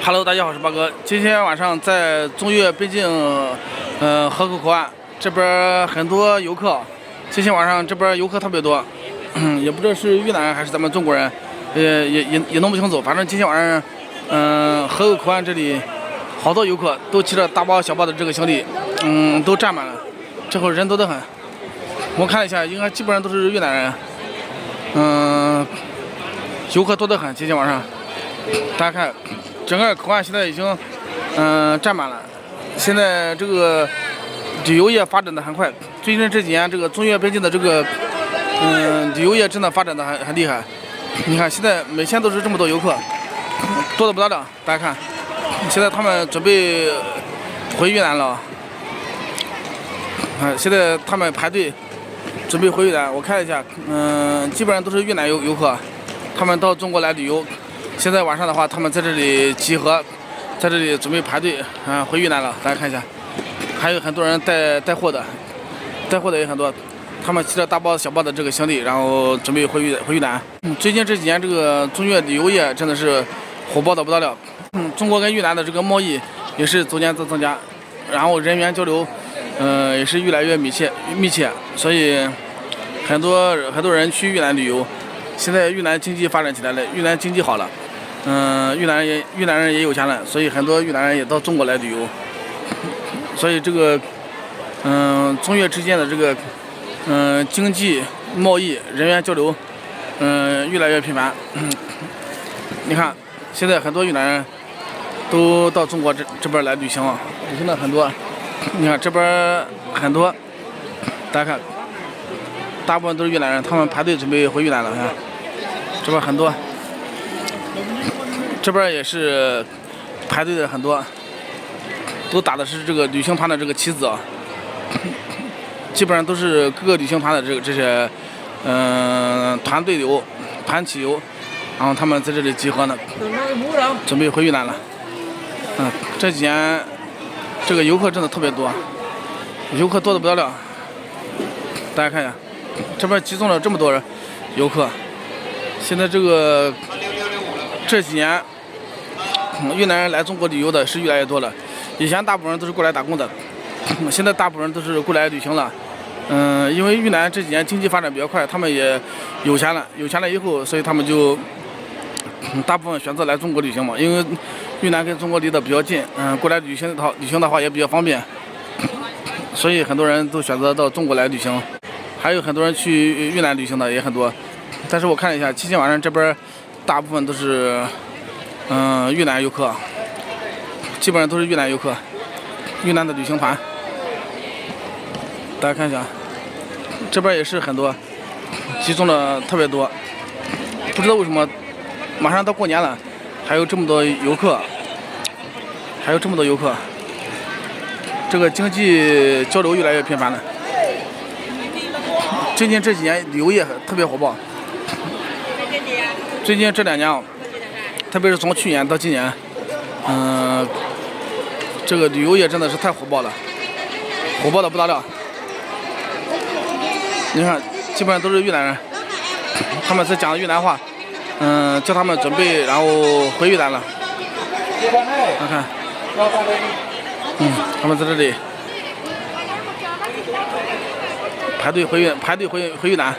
Hello， 大家好，我是八哥。今天晚上在中越边境，河口口岸这边很多游客。今天晚上这边游客特别多，也不知道是越南人还是咱们中国人，也弄不清楚。反正今天晚上，河口口岸这里好多游客都骑着大包小包的这个行李，都站满了，这会人多得很。我看了一下，应该基本上都是越南人，游客多得很。今天晚上，大家看。整个口岸现在已经，占满了。现在这个旅游业发展的很快，最近这几年这个中越边境的这个，旅游业真的发展的很厉害。你看现在每天都是这么多游客，多得不得了。大家看，现在他们准备回越南了。现在他们排队准备回越南。我看了一下，基本上都是越南游客，他们到中国来旅游。现在晚上的话，他们在这里集合，在这里准备排队，回越南了。大家看一下，还有很多人带货的也很多，他们骑着大包小包的这个行李，然后准备回越南。最近这几年，这个中越旅游业真的是火爆的不得了。中国跟越南的这个贸易也是逐年在增加，然后人员交流，也是越来越密切，所以很多人去越南旅游。现在越南经济发展起来了，越南经济好了。越南人也有钱了，所以很多越南人也到中国来旅游，所以这个，中越之间的这个，经济贸易人员交流，越来越频繁。你看，现在很多越南人都到中国这边来旅行的很多。你看这边很多，大家看，大部分都是越南人，他们排队准备回越南了。看，这边很多。这边也是排队的很多，都打的是这个旅行团的这个旗子，基本上都是各个旅行团的这些团队游、团体游，然后他们在这里集合呢，准备回越南了。这几年这个游客真的特别多，游客多得不得了。大家看一下，这边集中了这么多人游客，现在这几年。越南人来中国旅游的是越来越多了，以前大部分人都是过来打工的，现在大部分人都是过来旅行了。因为越南这几年经济发展比较快，他们也有钱了以后，所以他们就大部分选择来中国旅行嘛。因为越南跟中国离得比较近，过来旅行的话也比较方便，所以很多人都选择到中国来旅行。还有很多人去越南旅行的也很多，但是我看了一下，今天晚上这边大部分都是。越南游客，基本上都是越南游客，越南的旅行团。大家看一下，这边也是很多，集中的特别多。不知道为什么，马上到过年了，还有这么多游客，这个经济交流越来越频繁了。最近这几年旅游业特别火爆，最近这2年特别是从去年到今年，这个旅游业真的是太火爆了，火爆的不得了。你看，基本上都是越南人，他们在讲越南话，叫他们准备，然后回越南了。看，他们在这里排队回越南。